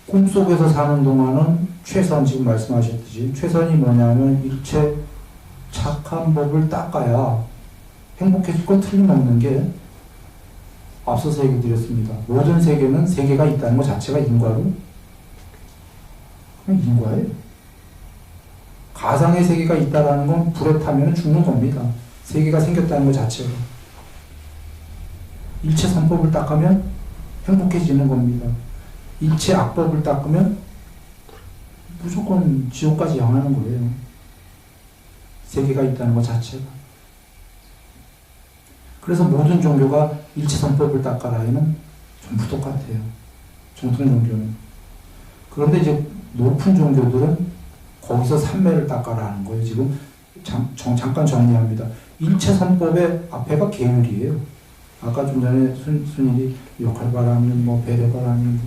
꿈속에서 사는 동안은 최선, 지금 말씀하셨듯이 최선이 뭐냐면 일체 착한 법을 닦아야 행복해질 건 틀림없는 게 앞서서 얘기 드렸습니다. 모든 세계는 세계가 있다는 것 자체가 인과로 그냥 인과예요. 가상의 세계가 있다는 건 불에 타면 죽는 겁니다. 세계가 생겼다는 것 자체가. 일체 선법을 닦으면 행복해지는 겁니다. 일체 악법을 닦으면 무조건 지옥까지 향하는 거예요. 세계가 있다는 것 자체가. 그래서 모든 종교가 일체 선법을 닦아라에는 전부 똑같아요. 정통 종교는. 그런데 이제 높은 종교들은 거기서 삼매를 닦아라는 거예요. 지금 잠깐 정리합니다. 일체 선법의 앞에가 계율이에요. 아까 좀 전에 순일이 역할바람이, 배려바람이,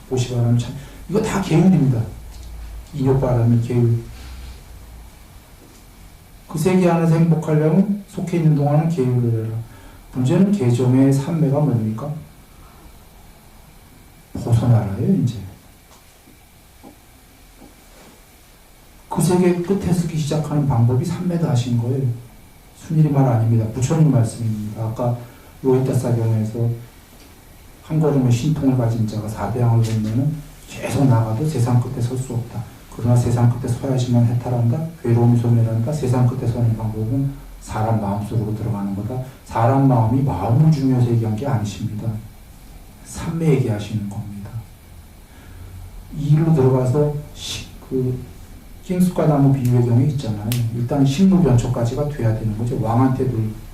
보시바람이, 이거 다 계율입니다. 인욕바람이 계율. 그 세계 안에서 행복하려면 속해 있는 동안은 계율을 해라. 문제는 개정의 삼매가 뭡니까? 벗어나라요, 이제. 그 세계 끝에 서기 시작하는 방법이 삼매다 하신 거예요. 순일이 말 아닙니다. 부처님 말씀입니다. 아까 로히타사경에서 한 걸음의 신통을 가진 자가 4대양을 보면은 계속 나가도 세상 끝에 설 수 없다. 그러나 세상 끝에 서야지만 해탈한다. 괴로움이 소멸한다. 세상 끝에 서는 방법은 사람 마음속으로 들어가는 거다. 사람 마음이 마음을 중요해서 얘기한 게 아니십니다. 삼매 얘기하시는 겁니다. 이 일로 들어가서 킹수가 나무 비유의 경우 있잖아요. 일단 식무변초까지가 돼야 되는 거죠. 왕한테도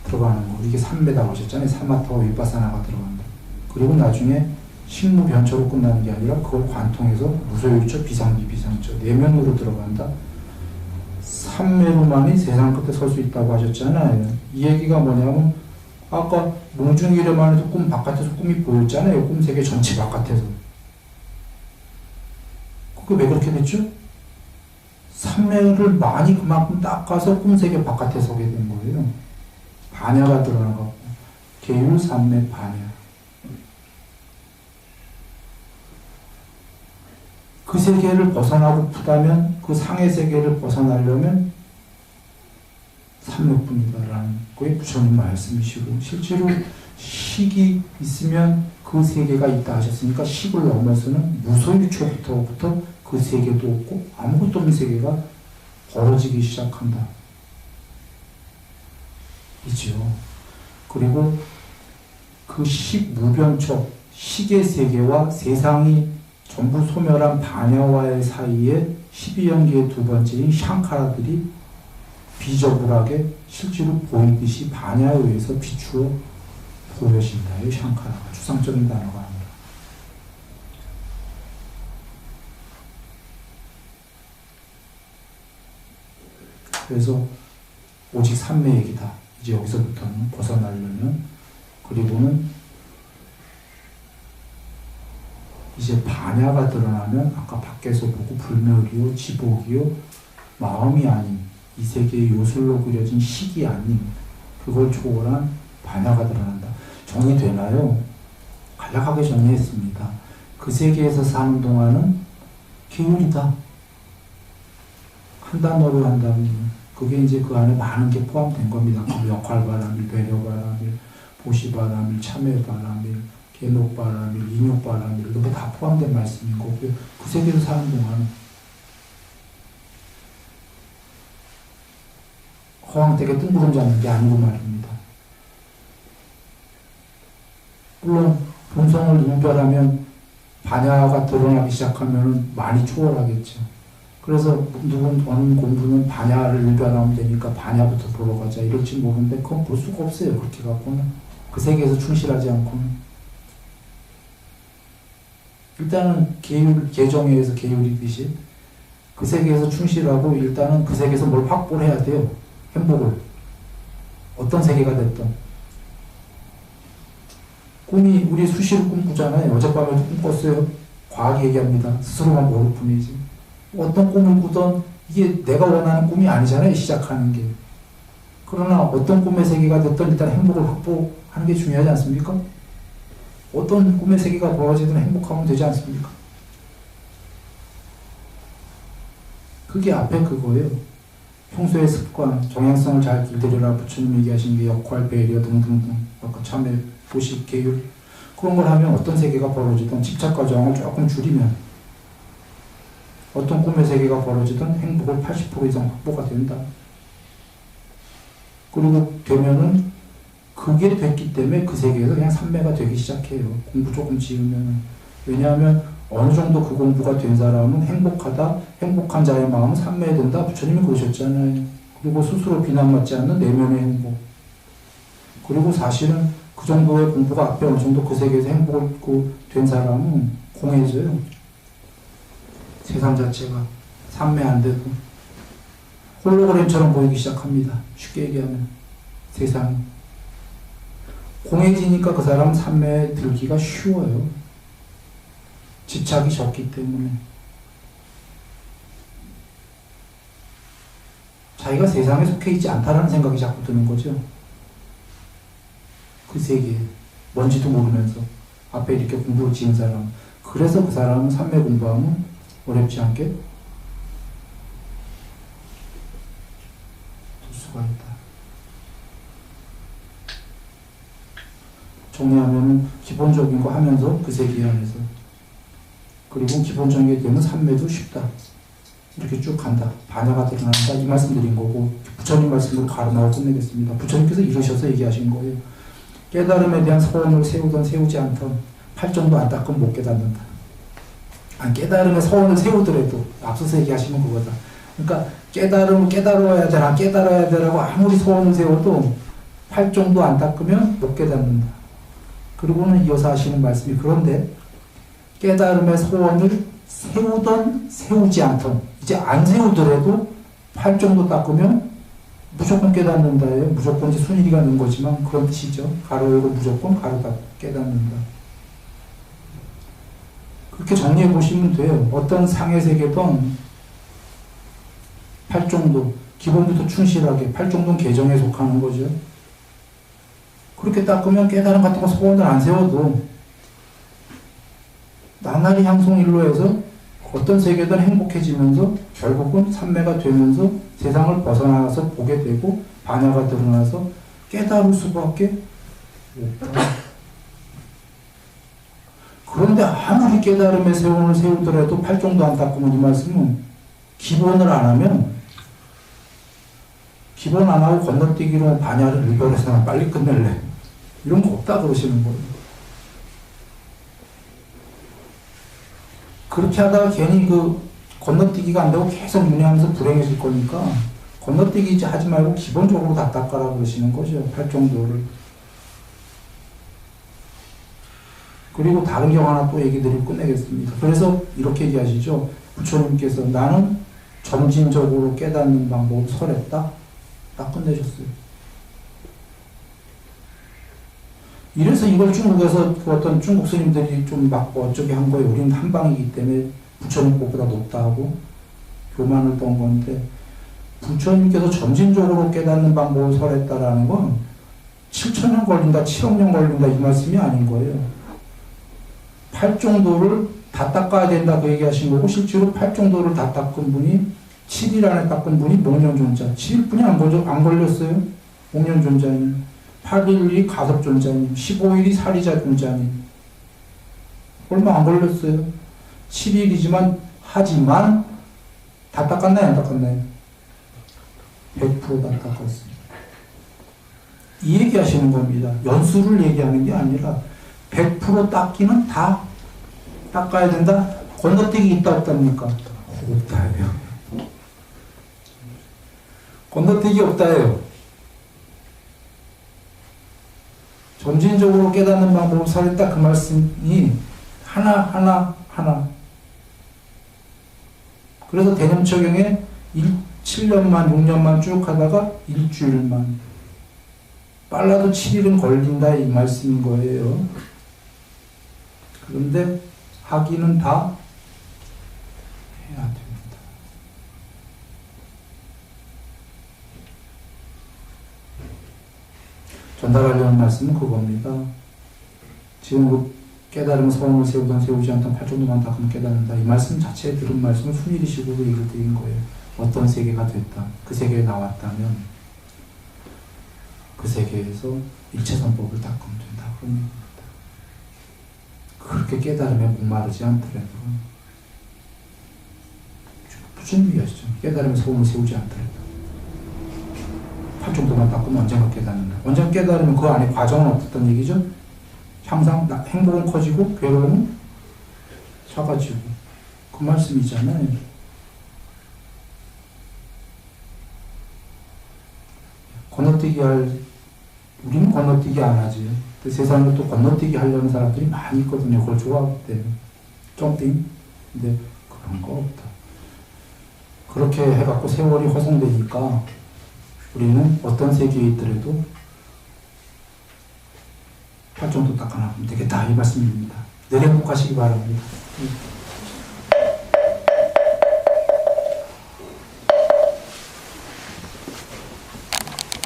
들어가는 거. 이게 삼매다고 하셨잖아요. 사마타와 위파사나가 들어간다. 그리고 나중에 식무변초로 끝나는 게 아니라 그걸 관통해서 무소유처, 비상기비상처, 내면으로 들어간다. 삼매로만이 세상 끝에 설 수 있다고 하셨잖아요. 이 얘기가 뭐냐면 아까 몽중이래만 해도 꿈 바깥에서 꿈이 보였잖아요. 꿈 세계 전체 바깥에서. 그게 왜 그렇게 됐죠? 삼매를 많이 그만큼 닦아서 꿈 세계 바깥에 서게 된 거예요. 반야가 드러나갖고. 계율, 삼매, 반야. 그 세계를 벗어나고프다면 그 상의 세계를 벗어나려면 삼매뿐이다라는 거에 부처님 말씀이시고, 실제로 식이 있으면 그 세계가 있다 하셨으니까 식을 넘어서는 무소유초부터 그 세계도 없고 아무것도 없는 세계가 벌어지기 시작한다. 이죠. 그리고 그 식무변촉, 식의 세계와 세상이 전부 소멸한 반야와의 사이에 12연계의 두 번째인 샹카라들이 비저불하게 실제로 보이듯이 반야에 의해서 비추어 보여진다요. 샹카라가 추상적인 단어가 아니라. 그래서 오직 삼매 얘기다. 이제 여기서부터는 벗어나려면, 그리고는 이제 반야가 드러나면 아까 밖에서 보고 불멸이요, 지복이요, 마음이 아닌 이 세계의 요술로 그려진 식이 아닌 그걸 초월한 반야가 드러난다. 정리되나요? 간략하게 정리했습니다. 그 세계에서 사는 동안은 계율이다. 한 단어로 한다면 그게 이제 그 안에 많은 게 포함된 겁니다. 그 역할바람일, 배려바람일, 보시바람일, 참회바람일, 계목바람일, 인욕바람일, 이런 게 다 포함된 말씀인 거고요. 그 세계에서 사는 동안 허황되게 뜬구름 잡는 게 아니고 말입니다. 물론 본성을 분별하면 반야가 드러나기 시작하면 많이 초월하겠죠. 그래서 어느 공부는 반야를 일변하면 되니까 반야부터 보러 가자 이럴지 모르는데 그건 볼 수가 없어요. 그렇게 갖고는. 그 세계에서 충실하지 않고는. 일단은 계율, 계정에서 계율이듯이 그 세계에서 충실하고 일단은 그 세계에서 뭘 확보를 해야 돼요. 행복을. 어떤 세계가 됐든. 꿈이, 우리 수시로 꿈꾸잖아요. 어젯밤에도 꿈 꿨어요. 과하게 얘기합니다. 스스로만 모를 뿐이지. 어떤 꿈을 꾸던 이게 내가 원하는 꿈이 아니잖아요. 시작하는 게. 그러나 어떤 꿈의 세계가 됐든 일단 행복을 확보하는 게 중요하지 않습니까? 어떤 꿈의 세계가 벌어지든 행복하면 되지 않습니까? 그게 앞에 그거예요. 평소의 습관, 정향성을 잘 길들여라. 부처님 얘기하신 게 역할, 배려 등등등. 아까 참회, 보식, 계율. 그런 걸 하면 어떤 세계가 벌어지든 집착과 저항을 조금 줄이면 어떤 꿈의 세계가 벌어지든 행복을 80% 이상 확보가 된다. 그리고 되면은 그게 됐기 때문에 그 세계에서 그냥 삼매가 되기 시작해요. 공부 조금 지으면. 왜냐하면 어느 정도 그 공부가 된 사람은 행복하다, 행복한 자의 마음은 삼매된다. 부처님이 그러셨잖아요. 그리고 스스로 비난받지 않는 내면의 행복. 그리고 사실은 그 정도의 공부가 앞에 어느 정도 그 세계에서 행복을 된 사람은 공해져요. 세상 자체가 삼매 안 되고 홀로그램처럼 보이기 시작합니다. 쉽게 얘기하면 세상이 공해지니까 그 사람은 삼매에 들기가 쉬워요. 집착이 적기 때문에. 자기가 세상에 속해 있지 않다라는 생각이 자꾸 드는 거죠. 그 세계에 뭔지도 모르면서 앞에 이렇게 공부를 지은 사람. 그래서 그 사람은 삼매 공부하면 어렵지 않게 될 수가 있다. 정리하면 기본적인 거 하면서 그 세계 안에서, 그리고 기본적인 게 되면 삼매도 쉽다. 이렇게 쭉 간다. 반야가 드러난다. 이 말씀 드린 거고, 부처님 말씀으로 가름하고 끝내겠습니다. 부처님께서 이러셔서 얘기하신 거예요. 깨달음에 대한 서원을 세우던 세우지 않던 팔정도 안 닦으면 못 깨닫는다. 아니, 깨달음에 서원을 세우더라도 앞서서 얘기하시는 그거다. 그러니까 깨달음을 깨달아야 되나 깨달아야 되라고 아무리 서원을 세워도 팔정도 안 닦으면 못 깨닫는다. 그리고는 이어서 하시는 말씀이, 그런데 깨달음의 소원을 세우던 세우지 않던, 이제 안 세우더라도 팔정도 닦으면 무조건 깨닫는다예요. 무조건 이제 순일이가 는 거지만 그런 뜻이죠. 가로 열고 무조건 가로 닫고 깨닫는다. 그렇게 정리해 보시면 돼요. 어떤 상의 세계든 팔정도, 기본부터 충실하게, 팔정도는 개정에 속하는 거죠. 그렇게 닦으면 깨달음 같은 거 소원을 안 세워도 나날이 향송일로 해서 어떤 세계든 행복해지면서 결국은 삼매가 되면서 세상을 벗어나서 보게 되고 반야가 드러나서 깨달을 수밖에 없다. 그런데 아무리 깨달음의 세원을 세우더라도 팔정도 안 닦으면, 이 말씀은 기본을 안 하면, 기본 안 하고 건너뛰기로 반야를 일별해서 빨리 끝낼래, 이런 거 없다 그러시는 거예요. 그렇게 하다가 괜히 그 건너뛰기가 안 되고 계속 문의하면서 불행해질 거니까 건너뛰기 하지 말고 기본적으로 다 닦아라 그러시는 거죠. 팔정도를. 그리고 다른 경우 하나 또 얘기 드리고 끝내겠습니다. 그래서 이렇게 얘기하시죠. 부처님께서 나는 점진적으로 깨닫는 방법을 설했다. 딱 끝내셨어요. 이래서 이걸 중국에서 그 어떤 중국 스님들이 좀 막 어쩌게 한 거예요. 우리는 한방이기 때문에 부처님 것보다 높다 하고 교만을 떤 건데, 부처님께서 점진적으로 깨닫는 방법을 설했다라는 건 7,000년 걸린다, 7억 년 걸린다 이 말씀이 아닌 거예요. 팔정도를 다 닦아야 된다 그 얘기하신 거고, 실제로 팔정도를 다 닦은 분이 7일 안에 닦은 분이 목련존자, 7일뿐이 안 걸렸어요. 목련존자님. 8일이 가섭존자님, 15일이 사리자존자님. 얼마 안 걸렸어요. 7일이지만 하지만 다 닦았나요? 안 닦았나요? 100% 다 닦았습니다. 이 얘기하시는 겁니다. 연수를 얘기하는 게 아니라 100% 닦기는 다 닦아야 된다. 건너뛰기 있다 없답니까? 없다예요. 건너뛰기 없다예요. 점진적으로 깨닫는 방법을 설했다 그 말씀이 하나. 그래서 대념처경에 7년만 6년만 쭉 하다가 일주일만, 빨라도 7일은 걸린다 이 말씀인 거예요. 그런데 하기는 다 해야 됩니다. 전달하려는 말씀은 그겁니다. 지금 그 깨달음은 소원을 세우던 세우지 않던 팔정도만 닦으면 깨닫는다. 이 말씀 자체에 들은 말씀을 순일이식으로 얘기를 드린 거예요. 어떤 세계가 됐다. 그 세계에 나왔다면 그 세계에서 일체선법을 닦으면 된다. 그런 얘기입니다. 그렇게 깨달음에 목마르지 않더라도 부처님이었죠. 깨달음에 소원을 세우지 않더라도 팔 정도만 닦으면 언젠가 깨닫는다. 언젠가 깨달으면 그 안에 과정은 어떻단 얘기죠? 항상 행복은 커지고 괴로움은 작아지고 그 말씀이잖아요. 우리는 건너뛰기 안 하지. 세상에 또 건너뛰기 하려는 사람들이 많이 있거든요. 그걸 좋아하기 때문에. 점핑? 근데 그런 거 없다. 그렇게 해갖고 세월이 허송되니까 우리는 어떤 세계에 있더라도 팔 정도 닦아나가면 되겠다. 이 말씀입니다. 늘 행복하시기 바랍니다.